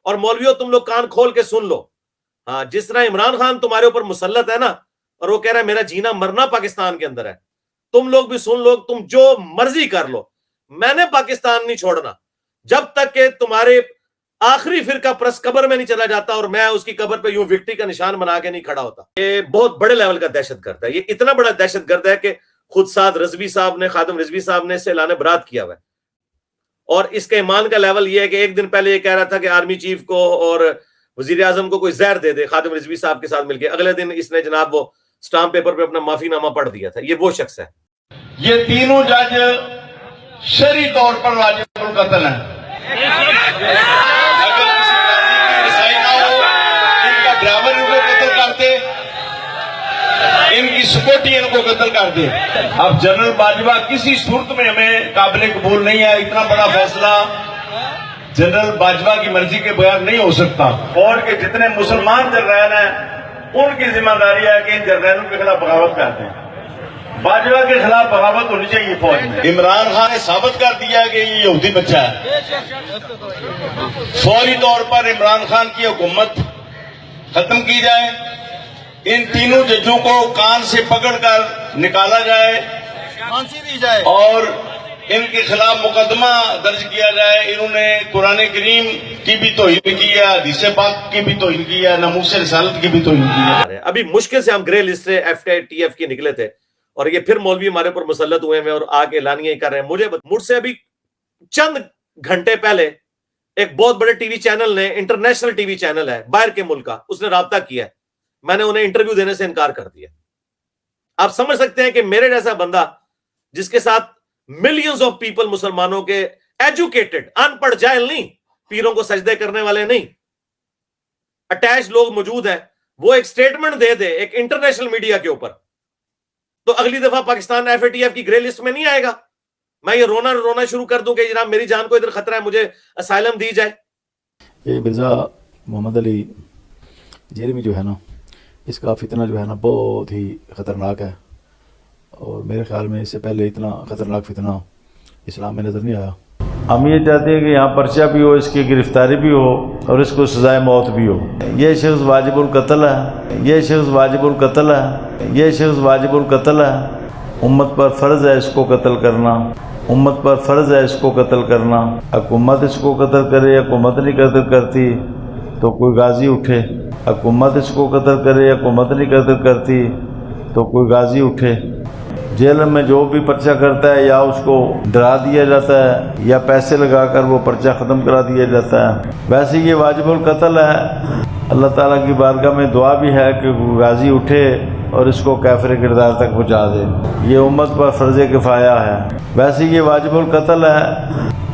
اور مولویوں تم لوگ کان کھول کے سن لو, ہاں جس طرح عمران خان تمہارے اوپر مسلط ہے نا, اور وہ کہہ رہا ہے میرا جینا مرنا پاکستان کے اندر ہے, تم لوگ بھی سن لو, تم جو مرضی کر لو, میں نے پاکستان نہیں چھوڑنا جب تک کہ تمہارے آخری فرقہ پرست قبر میں نہیں چلا جاتا اور میں اس کی قبر پہ یوں وکٹری کا نشان بنا کے نہیں کھڑا ہوتا. یہ بہت بڑے لیول کا دہشت گرد ہے, یہ اتنا بڑا دہشت گرد ہے کہ خود سعد رضوی صاحب نے, خادم رضوی صاحب نے اس سے اعلان برات کیا ہوا ہے. اور اس کے ایمان کا لیول یہ ہے کہ ایک دن پہلے یہ کہہ رہا تھا کہ آرمی چیف کو اور وزیر اعظم کو کوئی زہر دے دے خادم رضوی صاحب کے ساتھ مل کے, اگلے دن اس نے جناب وہ سٹامپ پیپر پہ اپنا معافی نامہ پڑھ دیا تھا. یہ وہ شخص ہے. یہ تینوں جج شرعی طور پر واجب القتل ہیں. اگر کسی رسائی نہ ہو, ان کا ڈرائیور ان کو قتل کرتے, ان کی سکیورٹی ان کو قتل کر دے. اب جنرل باجوہ کسی صورت میں ہمیں قابل قبول نہیں ہے. اتنا بڑا فیصلہ جنرل باجوہ کی مرضی کے بغیر نہیں ہو سکتا. فوج کے جتنے مسلمان جرنیل ہیں ان کی ذمہ داری ہے کہ ان جرنیلوں کے خلاف بغاوت کرتے ہیں. باجوہ کے خلاف بغاوت ہونی چاہیے فوج میں. عمران خان نے ثابت کر دیا کہ یہ یہودی بچہ ہے. فوری طور پر عمران خان کی حکومت ختم کی جائے, ان تینوں ججوں کو کان سے پکڑ کر نکالا جائے, پھانسی دی جائے, اور ان کے خلاف مقدمہ درج کیا جائے. انہوں نے قرآن کریم کی بھی توہین کی ہے, حدیث پاک کی بھی توہین کی ہے, ناموس رسالت کی بھی توہین کی ہے. ابھی مشکل سے ہم گرے لسٹ سے FATF کی نکلے تھے اور یہ پھر مولوی ہمارے اوپر مسلط ہوئے ہیں اور آگے اعلانیاں کر رہے ہیں. مجھ سے ابھی چند گھنٹے پہلے ایک بہت بڑے ٹی وی چینل نے, انٹرنیشنل ٹی وی چینل ہے باہر کے ملک کا, اس نے رابطہ کیا ہے. میں نے انہیں انٹرویو دینے سے انکار کر دیا. آپ سمجھ سکتے ہیں کہ میرے جیسا بندہ جس کے ساتھ ملینز آف پیپل مسلمانوں کے ایجوکیٹڈ, ان پڑھ جاہل نہیں, پیروں کو سجدے کرنے والے نہیں, اٹیچ لوگ موجود ہیں, وہ ایک سٹیٹمنٹ دے دے ایک انٹرنیشنل میڈیا کے اوپر, تو اگلی دفعہ پاکستان FATF کی گرے لسٹ میں نہیں آئے گا. میں یہ رونا شروع کر دوں کہ جناب میری جان کو ادھر خطرہ ہے, مجھے اسائلم دی جائے. یہ مرزا محمد علی جیلمی جو ہے نا, اس کا فتنہ جو ہے نا بہت ہی خطرناک ہے, اور میرے خیال میں اس سے پہلے اتنا خطرناک فتنہ اسلام میں نظر نہیں آیا. ہم یہ چاہتے ہیں کہ یہاں پرچہ بھی ہو, اس کی گرفتاری بھی ہو, اور اس کو سزائے موت بھی ہو. یہ شخص واجب القتل ہے, یہ شخص واجب القتل ہے, یہ شخص واجب القتل ہے. امت پر فرض ہے اس کو قتل کرنا, امت پر فرض ہے اس کو قتل کرنا. حکومت اس کو قتل کرے, حکومت نہیں قتل کرتی تو کوئی غازی اٹھے. حکومت اس کو قتل کرے, حکومت نہیں قتل کرتی تو کوئی غازی اٹھے. جیل میں جو بھی پرچہ کرتا ہے یا اس کو ڈرا دیا جاتا ہے یا پیسے لگا کر وہ پرچہ ختم کرا دیا جاتا ہے. ویسے یہ واجب القتل ہے. اللہ تعالیٰ کی بارگاہ میں دعا بھی ہے کہ غازی اٹھے اور اس کو کافر کردار تک پہنچا دے. یہ امت پر فرض کفایہ ہے. ویسے یہ واجب القتل ہے.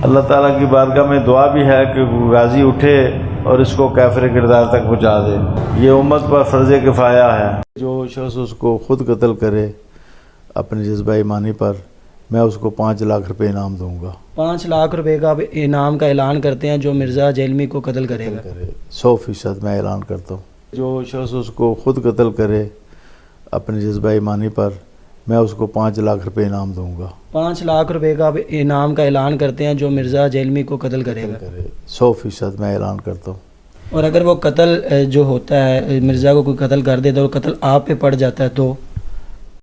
اللہ تعالیٰ کی بارگاہ میں دعا بھی ہے کہ غازی اٹھے اور اس کو کافر کردار تک پہنچا دے. یہ امت پر فرض کفایہ ہے. جو شخص اس کو خود قتل کرے اپنے جذبہ ایمانی پر, میں اس کو 5 لاکھ روپے انعام دوں گا. 5 لاکھ روپے کا انعام کا اعلان کرتے ہیں جو مرزا جیلمی کو قتل کرے گا. 100% میں اعلان کرتا ہوں. جو شخص اس کو خود قتل کرے اپنے جذبہ ایمانی پر, میں اس کو 5 لاکھ روپے انعام دوں گا. 5 لاکھ روپے کا انعام کا اعلان کرتے ہیں جو مرزا جیلمی کو قتل کرے گا. 100% میں اعلان کرتا ہوں. اور اگر وہ قتل جو ہوتا ہے, مرزا کو کوئی قتل کر دے تو قتل آپ پہ پڑ جاتا ہے, تو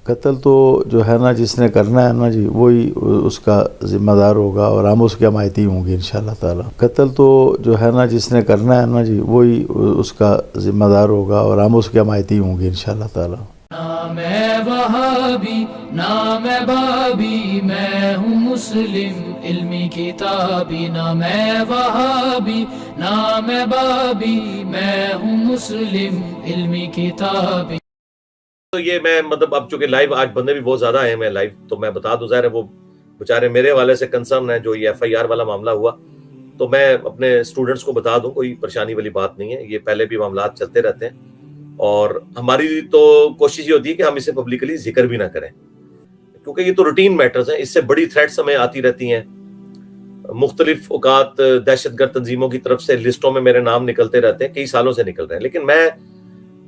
قتل تو جو ہے نا جس نے کرنا ہے نا جی وہی اس کا ذمہ دار ہوگا, اور ہم اس کے حمایتی ہوں گے انشاءاللہ تعالی. قتل تو جو ہے نا جس نے کرنا ہے نا جی وہی اس کا ذمہ دار ہوگا, اور ہم اس کے حمایتی ہوں گے انشاءاللہ تعالی. نہ میں وہابی نہ میں بابی, میں ہوں مسلم علمی کتابی. نہ میں وہابی نہ میں بابی, میں ہوں مسلم علمی کتابی. تو یہ میں مطلب اب چونکہ لائیو آج بندے بھی بہت زیادہ آئے ہیں لائیو, تو میں بتا دوں, ظاہر ہے وہ بےچارے میرے حوالے سے کنسرن ہیں جو یہ FIR والا معاملہ ہوا, تو میں اپنے اسٹوڈنٹس کو بتا دوں کوئی پریشانی والی بات نہیں ہے. یہ پہلے بھی معاملات چلتے رہتے ہیں, اور ہماری تو کوشش یہ ہوتی ہے کہ ہم اسے پبلکلی ذکر بھی نہ کریں, کیونکہ یہ تو روٹین میٹرز ہیں. اس سے بڑی تھریٹس ہمیں آتی رہتی ہیں. مختلف اوقات دہشت گرد تنظیموں کی طرف سے لسٹوں میں میرے نام نکلتے رہتے ہیں, کئی سالوں سے نکل رہے ہیں. لیکن میں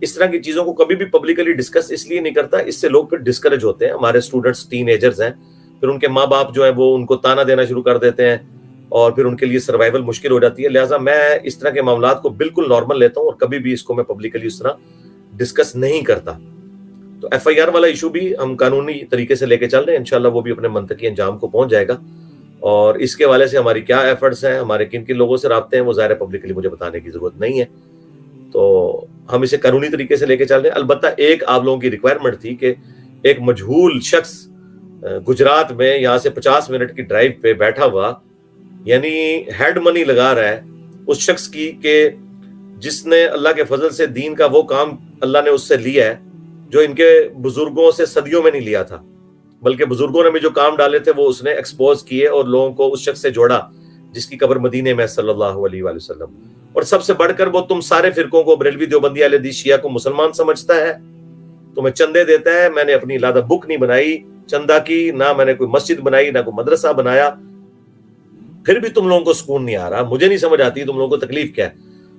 اس طرح کی چیزوں کو کبھی بھی پبلکلی ڈسکس اس لیے نہیں کرتا, اس سے لوگ پھر ڈسکریج ہوتے ہیں. ہمارے اسٹوڈنٹس ٹین ایجرز ہیں, پھر ان کے ماں باپ جو ہیں وہ ان کو تانا دینا شروع کر دیتے ہیں اور پھر ان کے لیے سروائیول مشکل ہو جاتی ہے. لہٰذا میں اس طرح کے معاملات کو بالکل نارمل لیتا ہوں اور کبھی بھی اس کو میں پبلکلی اس طرح ڈسکس نہیں کرتا. تو ایف آئی آر والا ایشو بھی ہم قانونی طریقے سے لے کے چل رہے ہیں, انشاءاللہ وہ بھی اپنے منطقی انجام کو پہنچ جائے گا. اور اس کے حوالے سے ہماری کیا ایفرٹس ہیں, ہمارے کن کن لوگوں سے رابطے ہیں, وہ ظاہر پبلکلی مجھے بتانے کی ضرورت نہیں ہے. تو ہم اسے قانونی طریقے سے لے کے چل رہے ہیں. البتہ ایک آپ لوگوں کی ریکوائرمنٹ تھی کہ ایک مجہول شخص گجرات میں یہاں سے 50 منٹ کی ڈرائیو پہ بیٹھا ہوا, یعنی ہیڈ منی لگا رہا ہے اس شخص کی, کہ جس نے اللہ کے فضل سے دین کا وہ کام اللہ نے اس سے لیا ہے جو ان کے بزرگوں سے صدیوں میں نہیں لیا تھا, بلکہ بزرگوں نے بھی جو کام ڈالے تھے وہ اس نے ایکسپوز کیے اور لوگوں کو اس شخص سے جوڑا جس کی قبر مدینے میں صلی اللہ علیہ وآلہ وسلم. اور سب سے بڑھ کر وہ تم سارے فرقوں کو, بریلوی, دیوبندی, اہل حدیث, شیعہ کو مسلمان سمجھتا ہے, تمہیں چندے دیتا ہے. میں نے اپنی لادہ بک نہیں بنائی چندہ کی, نہ میں نے کوئی مسجد بنائی, نہ کوئی مدرسہ بنایا, پھر بھی تم لوگوں کو سکون نہیں آ رہا. مجھے نہیں سمجھ آتی تم لوگوں کو تکلیف کیا ہے.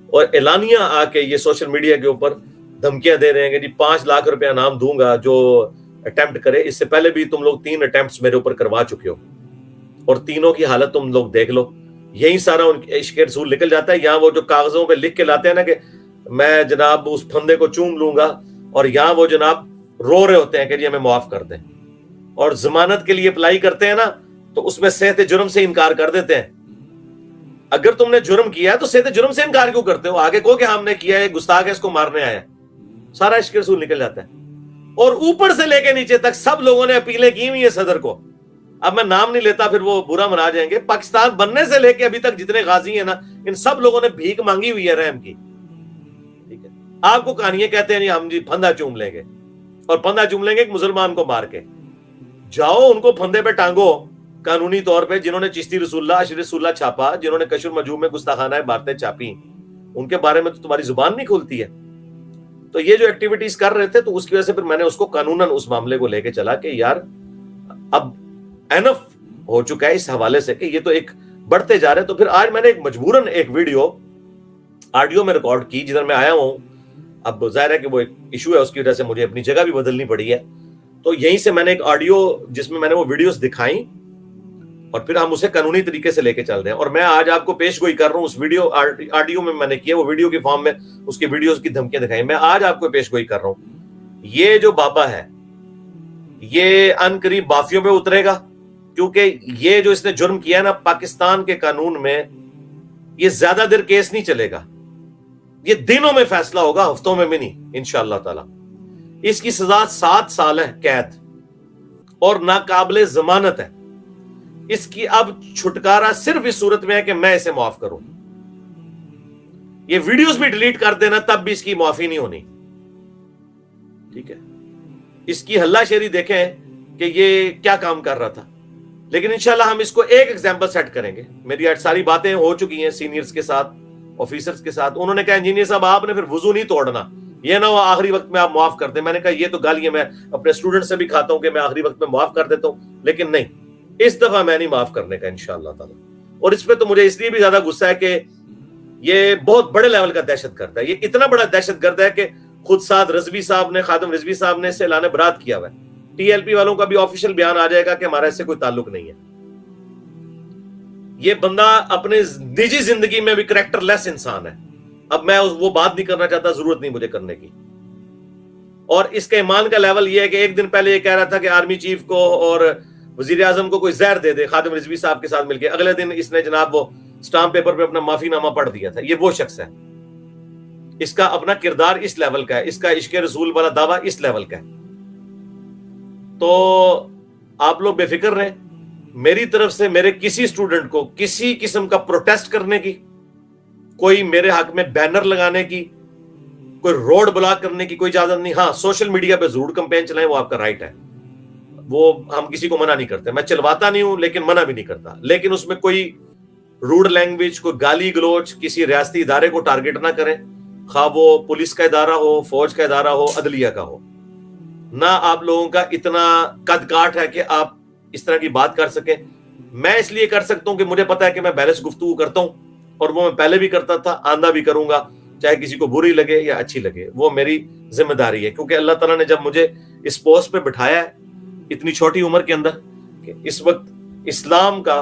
اور اعلانیہ آ کے یہ سوشل میڈیا کے اوپر دھمکیاں دے رہے ہیں کہ جی 5 لاکھ روپیہ انعام دوں گا جو اٹیمپٹ کرے. اس سے پہلے بھی تم لوگ 3 اٹیمپٹس میرے اوپر کروا چکے ہو اور تینوں کی حالت تم لوگ دیکھ لو. یہی سارا ان کے عشق رسول نکل جاتا ہے. یہاں وہ جو کاغذوں پہ لکھ کے لاتے ہیں نا کہ میں جناب اس پھندے کو چوم لوں گا, اور یہاں وہ جناب رو رہے ہوتے ہیں کہ جی ہمیں معاف کر دیں. اور ضمانت کے لیے اپلائی کرتے ہیں نا تو اس میں صحت جرم سے انکار کر دیتے ہیں. اگر تم نے جرم کیا ہے تو صحت جرم سے انکار کیوں کرتے ہو؟ آگے کو کہ ہم نے کیا ہے, گستاخ ہے, اس کو مارنے آیا. سارا عشق رسول نکل جاتا ہے. اور اوپر سے لے کے نیچے تک سب لوگوں نے اپیلیں کی ہوئی ہیں صدر کو. اب میں نام نہیں لیتا پھر وہ برا منا جائیں گے. پاکستان بننے سے لے کے ابھی تک جتنے غازی ہیں نا, ان سب لوگوں نے بھیک مانگی ہوئی ہے رحم کی. ٹھیک ہے, آپ کو کہانیاں کہتے ہیں نہیں ہم جی پھندا چوم لیں گے, اور پھندا چوم لیں گے ایک مسلمان کو مار کے. جاؤ ان کو پھندے پہ ٹانگو قانونی طور پہ, جنہوں نے چشتی رسول اللہ, اشرف رسول اللہ چھاپا, جنہوں نے کشف المجوب میں گستاخانہ باتیں چھاپی, ان کے بارے میں تو تمہاری زبان نہیں کھلتی ہے. تو یہ جو ایکٹیویٹیز کر رہے تھے تو اس کی وجہ سے پھر میں نے اس کو قانوناً اس معاملے کو لے کے چلا کہ یار اب اینف ہو چکا ہے اس حوالے سے کہ یہ تو ایک بڑھتے جا رہے. تو پھر آج میں نے ایک مجبوراً ایک ویڈیو آڈیو میں ریکارڈ کی جدھر میں آیا ہوں. اب ظاہر ہے کہ وہ ایک ایشو ہے, اس کی وجہ سے مجھے اپنی جگہ بھی بدلنی پڑی ہے. تو یہیں سے میں نے ایک آڈیو جس میں نے وہ ویڈیوز دکھائیں اور پھر ہم اسے قانونی طریقے سے لے کے چل رہے ہیں. اور میں آج آپ کو پیش گوئی کر رہا ہوں اس ویڈیو آڈیو میں نے کیا, وہ ویڈیو کی فارم میں اس کی ویڈیوز کی دھمکیاں دکھائیں. میں آج آپ کو پیش گوئی کر رہا ہوں. یہ جو بابا ہے یہ ان قریب بافیوں پہ اترے گا, کیونکہ یہ جو اس نے جرم کیا ہے نا, پاکستان کے قانون میں یہ زیادہ دیر کیس نہیں چلے گا, یہ دنوں میں فیصلہ ہوگا, ہفتوں میں بھی نہیں انشاءاللہ تعالی. اس کی سزا 7 سال ہے قید اور ناقابل ضمانت ہے. اس کی اب چھٹکارا صرف اس صورت میں ہے کہ میں اسے معاف کروں. یہ ویڈیوز بھی ڈیلیٹ کر دینا تب بھی اس کی معافی نہیں ہونی. ٹھیک ہے, اس کی ہلا شیری دیکھیں کہ یہ کیا کام کر رہا تھا. لیکن انشاءاللہ ہم اس کو ایک ایگزامپل سیٹ کریں گے. میری آج ساری باتیں ہو چکی ہیں سینئرز کے ساتھ, آفیسرز کے ساتھ. انہوں نے کہا انجینئر صاحب آپ نے پھر وضو نہیں توڑنا, یہ نہ ہو آخری وقت میں آپ معاف کر دیں. میں نے کہا یہ تو گالیاں میں اپنے اسٹوڈنٹ سے بھی کھاتا ہوں کہ میں آخری وقت میں معاف کر دیتا ہوں, لیکن نہیں, اس دفعہ میں نہیں معاف کرنے کا انشاءاللہ تعالی. اور اس پہ تو مجھے اس لیے بھی زیادہ غصہ ہے کہ یہ بہت بڑے لیول کا دہشت گرد ہے. یہ اتنا بڑا دہشت گرد ہے کہ خود سعد رضوی صاحب نے, خادم رضوی صاحب نے اس سے اعلان برات کیا ہوا ہے. ٹی ایل پی والوں کا بھی آفیشیل بیان آ جائے گا کہ ہمارا اس سے کوئی تعلق نہیں ہے. یہ بندہ اپنے نجی زندگی میں بھی کریکٹر لیس انسان ہے. اب میں وہ بات نہیں کرنا چاہتا, ضرورت نہیں مجھے کرنے کی. اور اس کے ایمان کا لیول یہ ہے کہ ایک دن پہلے یہ کہہ رہا تھا کہ آرمی چیف کو اور وزیر اعظم کو کوئی زہر دے دے خادم رضوی صاحب کے ساتھ مل کے. اگلے دن اس نے جناب وہ سٹامپ پیپر پہ اپنا معافی نامہ پڑھ دیا تھا. یہ وہ شخص ہے, اس کا اپنا کردار اس لیول کا ہے, اس کا عشق رسول والا دعویٰ اس لیول کا ہے. تو آپ لوگ بے فکر رہیں. میری طرف سے میرے کسی اسٹوڈنٹ کو کسی قسم کا پروٹیسٹ کرنے کی, کوئی میرے حق میں بینر لگانے کی, کوئی روڈ بلاک کرنے کی کوئی اجازت نہیں. ہاں سوشل میڈیا پہ ضرور کمپین چلائیں, وہ آپ کا رائٹ ہے, وہ ہم کسی کو منع نہیں کرتے. میں چلواتا نہیں ہوں لیکن منع بھی نہیں کرتا. لیکن اس میں کوئی روڈ لینگویج, کوئی گالی گلوچ کسی ریاستی ادارے کو ٹارگٹ نہ کریں, خواہ وہ پولیس کا ادارہ ہو, فوج کا ادارہ ہو, عدلیہ کا ہو. نہ آپ لوگوں کا اتنا قد کاٹ ہے کہ آپ اس طرح کی بات کر سکیں. میں اس لیے کر سکتا ہوں کہ مجھے پتا ہے کہ میں بیلنس گفتگو کرتا ہوں, اور وہ میں پہلے بھی کرتا تھا, آندہ بھی کروں گا, چاہے کسی کو بری لگے یا اچھی لگے, وہ میری ذمہ داری ہے. کیونکہ اللہ تعالیٰ نے جب مجھے اس پوسٹ پہ بٹھایا ہے اتنی چھوٹی عمر کے اندر, کہ اس وقت اسلام کا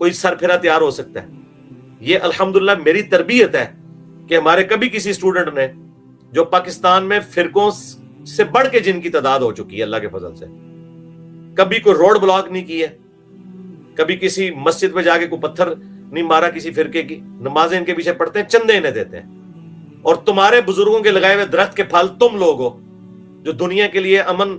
کوئی سر پھرا تیار ہو سکتا ہے. یہ الحمدللہ میری تربیت ہے کہ ہمارے کبھی کسی اسٹوڈنٹ نے جو پاکستان میں فرقوں سے بڑھ کے جن کی تعداد ہو چکی ہے اللہ کے فضل سے, کبھی کوئی روڈ بلاک نہیں کی ہے, کبھی کسی مسجد میں جا کے کوئی پتھر نہیں مارا کسی فرقے کی. نمازیں ان کے پیچھے پڑھتے ہیں, چندے انہیں دیتے ہیں. اور تمہارے بزرگوں کے لگائے ہوئے درخت کے پھل تم لوگ ہو جو دنیا کے لیے امن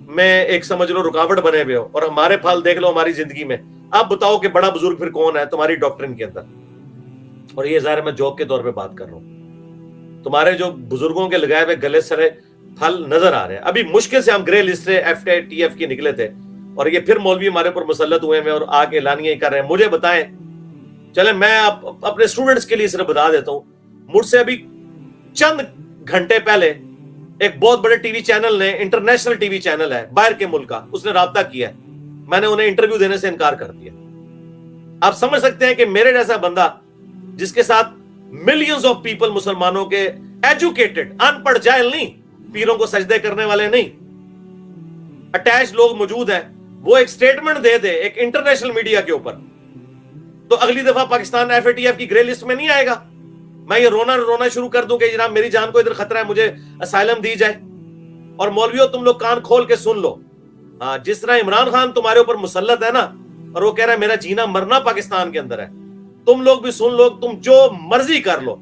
میں ایک سمجھ لو رکاوٹ بنے ہوئے ہو, اور ہمارے پھل دیکھ لو ہماری زندگی میں. آپ بتاؤ کہ بڑا بزرگ پھر کون ہے تمہاری ڈاکٹرن کے اندر؟ اور یہ ظاہر میں جوک کے طور پہ بات کر رہا ہوں. تمہارے جو بزرگوں کے لگائے ہوئے گلے سرے پھل نظر آ رہے ہیں. ابھی مشکل سے ہم گرے لسٹ FATF کی نکلے تھے, اور یہ پھر مولوی ہمارے اوپر مسلط ہوئے ہیں اور آ کے اعلانیاں کر رہے ہیں. مجھے بتائیں, چلیں میں اپنے اسٹوڈنٹس کے لیے صرف بتا دیتا ہوں, مجھ سے ابھی چند گھنٹے پہلے ایک بہت بڑے ٹی وی چینل نے, انٹرنیشنل ٹی وی چینل ہے باہر کے ملک کا, اس نے رابطہ کیا ہے. میں نے انہیں انٹرویو دینے سے انکار کر دیا. آپ سمجھ سکتے ہیں کہ میرے جیسا بندہ جس کے ساتھ ملینز آف پیپل مسلمانوں کے ایجوکیٹڈ, ان پڑھ جاہل نہیں, پیروں کو سجدے کرنے والے نہیں, اٹیچ لوگ موجود ہیں, وہ ایک سٹیٹمنٹ دے دے ایک انٹرنیشنل میڈیا کے اوپر, تو اگلی دفعہ پاکستان FATF کی گرے لسٹ میں نہیں آئے گا. میں یہ رونا شروع کر دوں کہ جناب میری جان کو ادھر خطرہ ہے, مجھے اسائلم دی جائے. اور مولویوں تم لوگ کان کھول کے سن لو, ہاں جس طرح عمران خان تمہارے اوپر مسلط ہے نا, اور وہ کہہ رہا ہے میرا جینا مرنا پاکستان کے اندر ہے, تم لوگ بھی سن لو, تم جو مرضی کر لو,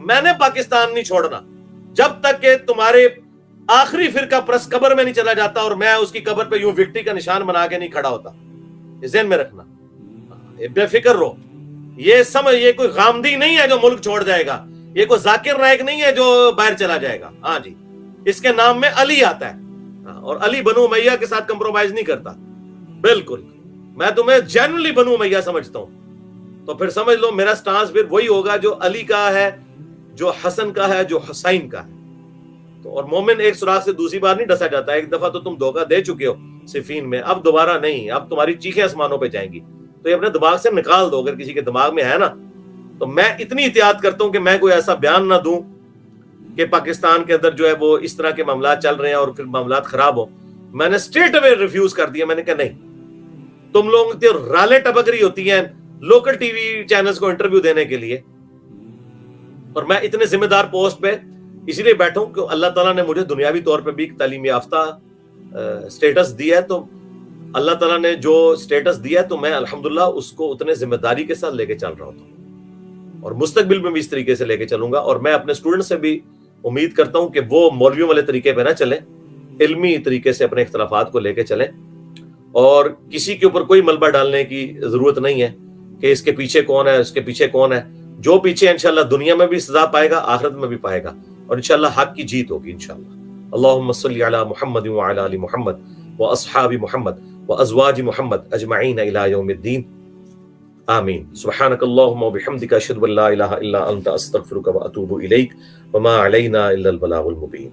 میں نے پاکستان نہیں چھوڑنا جب تک کہ تمہارے آخری فرقہ پرست قبر میں نہیں چلا جاتا اور میں اس کی قبر پہ یوں وکٹری کا نشان بنا کے نہیں کھڑا ہوتا. ذہن میں رکھنا, بے فکر رہو. یہ کوئی غامدی نہیں ہے جو ملک چھوڑ جائے گا, یہ کوئی ذاکر نائک نہیں ہے جو باہر چلا جائے گا. ہاں جی, اس کے نام میں علی آتا ہے, اور علی بنو امیہ کے ساتھ کمپرومائز نہیں کرتا. بالکل, میں تمہیں جینولی بنو امیہ سمجھتا ہوں, تو پھر سمجھ لو میرا سٹانس پھر وہی ہوگا جو علی کا ہے, جو حسن کا ہے, جو حسین کا ہے. تو اور مومن ایک سوراخ سے دوسری بار نہیں ڈسا جاتا. ایک دفعہ تو تم دھوکہ دے چکے ہو صفین میں, اب دوبارہ نہیں. اب تمہاری چیخیں آسمانوں پہ جائیں گی, تو یہ اپنے دماغ سے نکال دو. اگر کسی کے دماغ میں ہے نا, تو میں اتنی احتیاط کرتا ہوں کہ میں کوئی ایسا بیان نہ دوں کہ پاکستان کے اندر جو ہے وہ اس طرح کے معاملات چل رہے ہیں اور پھر معاملات خراب ہوں. میں نے اسٹریٹ اوے ریفیوز کر دیا. میں نے کہا نہیں, تم لوگوں کی رالیں ٹپک رہی ہوتی ہیں لوکل ٹی وی چینلز کو انٹرویو دینے کے لیے, اور میں اتنے ذمہ دار پوسٹ پہ اسی لیے بیٹھا ہوں کہ اللہ تعالیٰ نے مجھے دنیاوی طور پہ بھی تعلیم یافتہ سٹیٹس دیا ہے. تو اللہ تعالیٰ نے جو سٹیٹس دیا ہے تو میں الحمدللہ اس کو اتنے ذمہ داری کے ساتھ لے کے چل رہا ہوں, اور مستقبل میں بھی اس طریقے سے لے کے چلوں گا. اور میں اپنے اسٹوڈنٹ سے بھی امید کرتا ہوں کہ وہ مولویوں والے طریقے پہ نہ چلیں, علمی طریقے سے اپنے اختلافات کو لے کے چلیں, اور کسی کے اوپر کوئی ملبہ ڈالنے کی ضرورت نہیں ہے کہ اس کے پیچھے کون ہے, اس کے پیچھے کون ہے. جو پیچھے انشاءاللہ دنیا میں بھی سزا پائے گا, آخرت میں بھی پائے گا, اور انشاءاللہ حق کی جیت ہوگی انشاءاللہ. اللہم صلی علی محمد وعلی آل محمد واصحاب محمد وازواج محمد اجمعین الی یوم الدین. آمین. سبحانک اللہم وبحمدک اشہد ان لا الہ الا انت استغفرک واتوب الیک وما علینا الا البلاغ المبین.